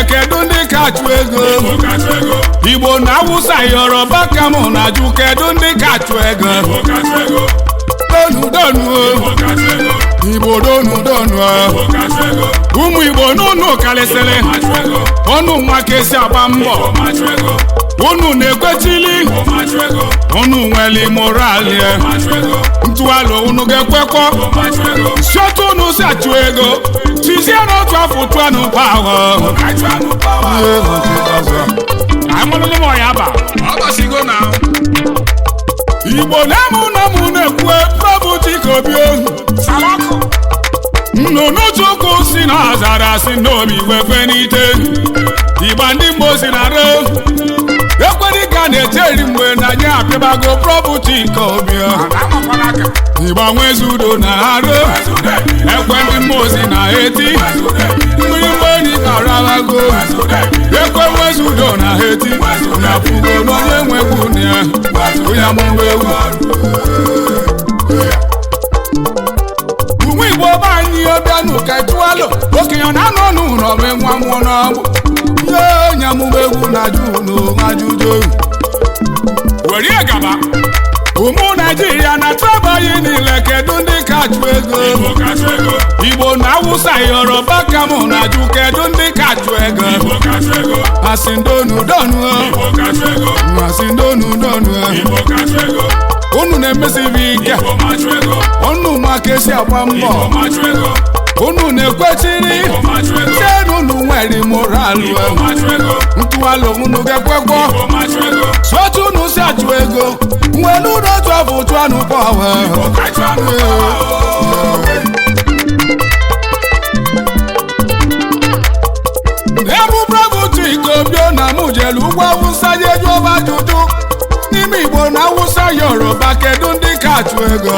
kedu ndị kachụ ego Igbo na Awụsa Yoruba ka mụ na-ajụ kedu ndị kachụ ego donu Igbo donu ụmụ Igbo n'ụnụ kalịsịrị ọnụ nwa ka esi agba mbọ unu na-ekwechili unu nwere moral ntụalụ unu ga-ekwekọ shọtụ unu si achụ ego tizie n'otu afọ tụanụ pawa Igbo na-amụ na mụ na-ekwu Property ka obi ohu nnụnụ Chukwu si na azara si n'obi wefe n'ite ịgba ndị Igbo si na ro ekwedị ka na-echeri mgbe na nye apịabago Property ka obi ịgba nwezi udo na arụ ekwe ndị Igbo si na eti mmiri mgbeni ka rabago ekwe nwezi udo na eti na fugo n'onye nwegwu na ya onye amụma ewu ụmụ Igbo be anyị obianụ ka tụalụ okenye na-anọ n'ụlọ be nwa mmụọ n'ọgbụ ihe onye amụma egwu na-ajụ n'ajụjụ were gaba ụmụ Naijiria na trabaghị niile kedu ndị kachụ ego Igbo na Awụsa Yoruba ka mụ na-ajụ kedu ndị kachụ ego asị ndonu unu na-emesibi ike unu maka esi agba mbọ unu na-ekwechiri tenu unu nwere moral ntụalụ unu ga-ekwekọ sotu unu si achụ ego nwere ụlọ otu afọ tụanụ pawa ebu Property ka obio na mụ jelu ugwu Awụsa jeju ọba ajụjụ n'ime Igbo na Awụsa Yoruba kedu ndị kachụ ego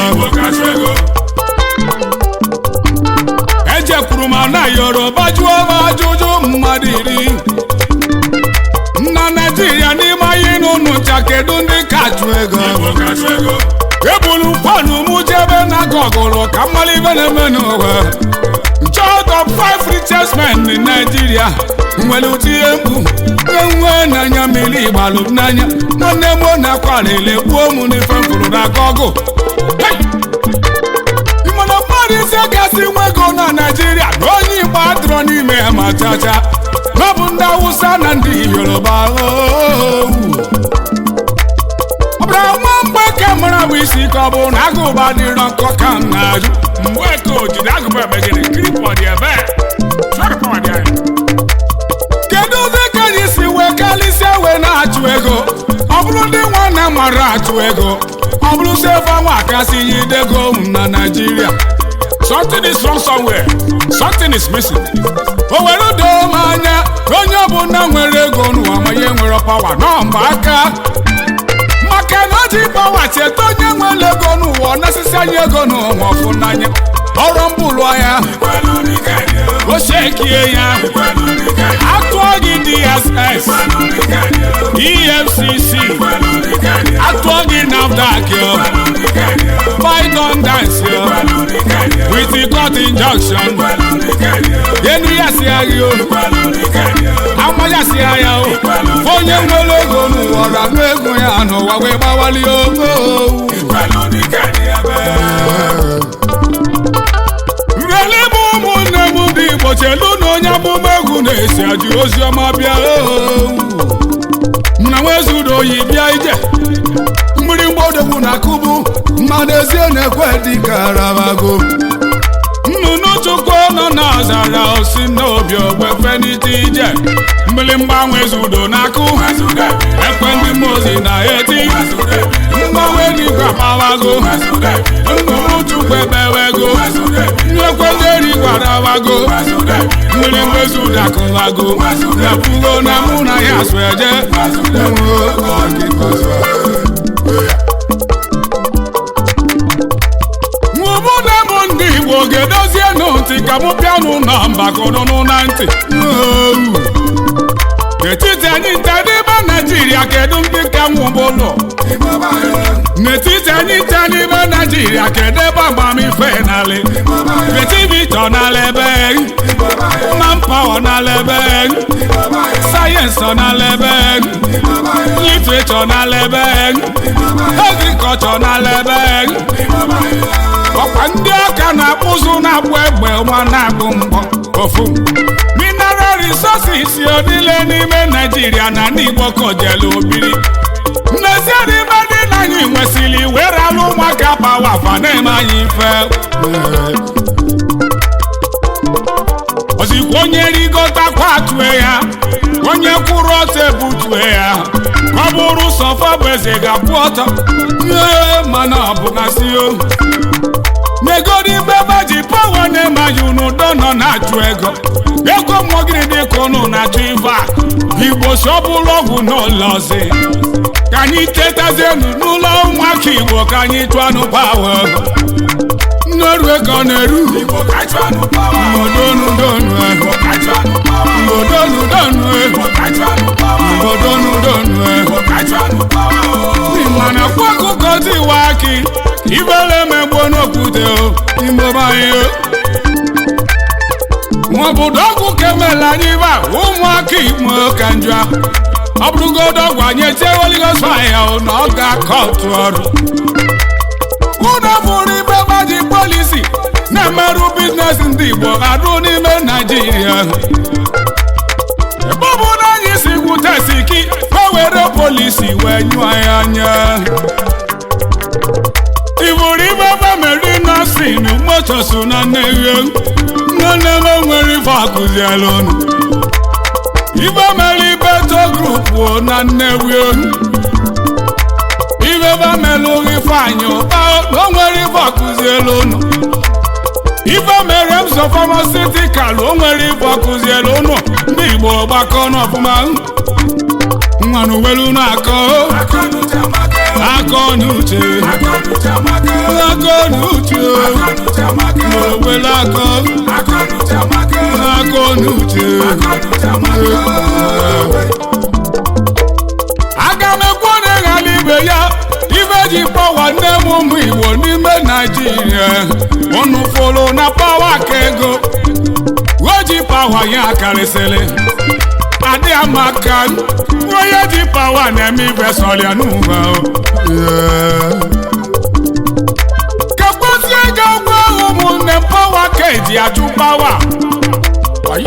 ejekwuru ma na Yoruba jụọ ọba ajụjụ mmadụ 10 na Naijiria n'ime anyị n'ụnụ ncha kedu ndị kachụ ego ebulu mkpanụ mụ jebe na gọgụlụ ka mmalibe na-eme n'ụwa top 5 richest men in Nigeria nwere ụdị egwu nwe n'anya mmiri igbalụ n'anya nwanne m na-akwalile gbuo m n'ife mfụrụ na gọgụ ịmana mmadụ ise gasị nwego na Nigeria na onye Igbo adịrọ n'ime ya ma chacha n'ọbụ ndị Awụsa na ndị Yoruba ọbụra nwa mgbe ka mara bụ isi ka ọ bụ na agụba dịrọ nkọ ka m na-ajụ mgbe ka o jide agụba emegide kripọdị ebe kedu ụzọ ka anyị si wee kalịsịa wee na-achụ ego ọ bụrụ ndị nwanne mara achụ ego ọ bụrụ sefa nwa kasị yi dego na Nigeria something is wrong somewhere something is missing o were doo m anya onye ọbụla nwere ego n'ụwa ma ihe nwere pawa nọmba aka maka na o ji pawa cheta onye nwere ego n'ụwa nasịsị anyị ego n'ụwa ọfụ n'anya ọrụ mbụlụ ya o shekie ya atụọ gị DSS EFCC atụọ gị NAFDAC python dance with the court injunction enu ya si agha o ama ya si agha o onye nwere ego n'ụwa ọra n'ego ya n'ụwa wee gbawali ogo ụmụnne m ndị Igbo chelu na onye amụma egwu na-esi ajụ ozi ọma bịa na nwezudo oyi bịa ije mmiri mgbodogwu na akụbu mmadụ ezie na-ekwe dịka rabago nnụnụ Chukwu nọ n'ọzara osi n'obi ogbefe n'ite ije mmiri mgbanwezudo na akụ ekwe ndị mozi na eti mgbanwe n'igwe akpawago nnụnụ Chukwu ebewego nnekwe ndị erigwe arabago mmiri mgbezudo akụwago na-efugo na mụ na ya so eje ụmụnne m ndị Igbo ga-edozie ntị ka mụ bịanụ na mbakonụnụ na ntị n'etiti anyị nta n'ebe Naijiria kedu ndị ka nwụbụ ụlọ n'etiti anyị ncha n'ime Naijiria kedu ebe agbamife n'ala creativity n'ala ebe manpower n'ala ebe sayensị n'ala ebe literature n'ala ebe agriculture n'ala ebe ọkwa ndị aka na-akpụzụ na-akpụ egbe nwa na-akpụ mgbọ ofu mineral resources niile n'ime Naijiria na ndị Igbo kojelu obiri n'ezie n'ime ndị na anyị nwesịrị were alụ ụmụaka pawa afa na-eme anyị ife ozikwa onye rigotakwa atue ya onye kwụrụ ọtọ ebutue ya ọ bụrụ sọfa bụ eze ga-akwụ ọtọ mana ọ bụ gasị o negodi bebe ji pawa na-eme anyị n'udo nọ na-achụ ego mmụọgịrị dịka ụnụ na-achụ ife a Igbo si ọ bụrụ ọgwụ n'ụlọ ọzọ ka anyị tetazienu n'ụlọ ụmụaka Igbo ka anyị chụọ anụ pawa nnoru ego ọ na-eru mana kwa akụkọ tiwa akị ibele megbo n'okwute imobanye maọbụdo ọgwụ kemela anyị ba ụmụaka Igbo ka njọ ọ bụrụgodo ọgwụ anyị etieweligoya na ọ ga-akọ otu ọrụ ụlọ bụrụ ibe gbaji polisi na-emerụ biznes ndị Igbo arụ n'ime Naijiria ebe ọ bụ na anyị si gwute siki were polisi wee nyụọ ya anya iburu ibe bameri nọsin motosu na nneghe nne m nwere ife akụzielu ibe mere Ibeto Group na Nnewi ibe bamelu Ifeanyị Ụba na o nwere ife akụzielu ụnụ ife mere m so pharmaceutical o nwere ife akụzielu ụnụ ndị Igbo gbakọ n'ọfụma nwanụ welu na-akọ akọ n'uche welu akọ n'uche aga m ekwu na ịghara ibe ya ibe ji pawa nne m ụmụ Igbo n'ime Naijiria ụnụ fụrụ na pawa ka ego o ji pawa ya karịsịrị adị amaka onye ji pawa na-eme ibe sọrịa n'ụwa kagbazie ego gwa ụmụnne pawa ka eji ajụ pawa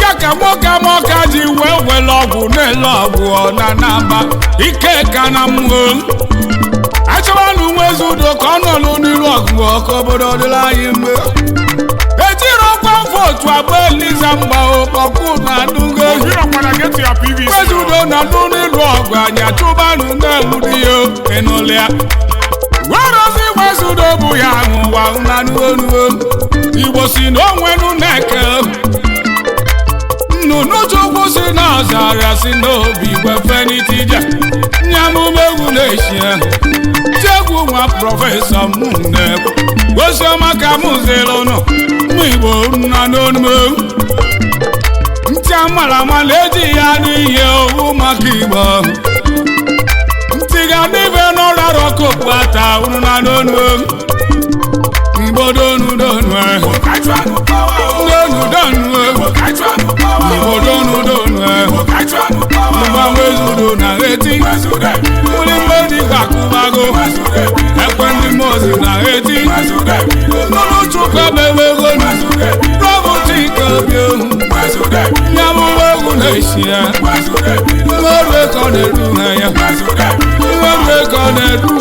ya ka nwoke amaka ji wee were ọgwụ na-ele ọgwụ na namba ike ka na mmụọ achọbanụ nwezudo ka ọ nọlụ n'iru ọgwụ ọkụ obodo dịla anyị mgbe ejiri ọkwa votu abụ Eliza Mgbaokpọkụ na adụgo nwezudo na ndụ n'iru ọgwụ anyị achụbanụ na-enwudi ya enụlịa werozi nwezudo bụ ya nwụwa na nuonuo Igbo si na onwenu na-eke nnụnụchukwu si na ọzara si n'obi gwefenitija nyamumegwu na-eshie chegwu nwa prọfesọ mụnekwu gosiọma ka mụziri ụnụ Igbo na n'onume ntị amara amala eji ya n'ihe owu maka Igbo ntị ga n'ibe n'ọrara ọkụkụ ata ụnụ na n'onume Igbo donu donu Igbo nwezudo na eti ndị mmedi ga-akụbago ekwe ndị mozi na eti n'ụlọ Chukwu ebewego prọbụti ike obi ohu nyamụrụ egwu na-esi ya mmerụ ego na-eru ha ya mmerụ ego na-eru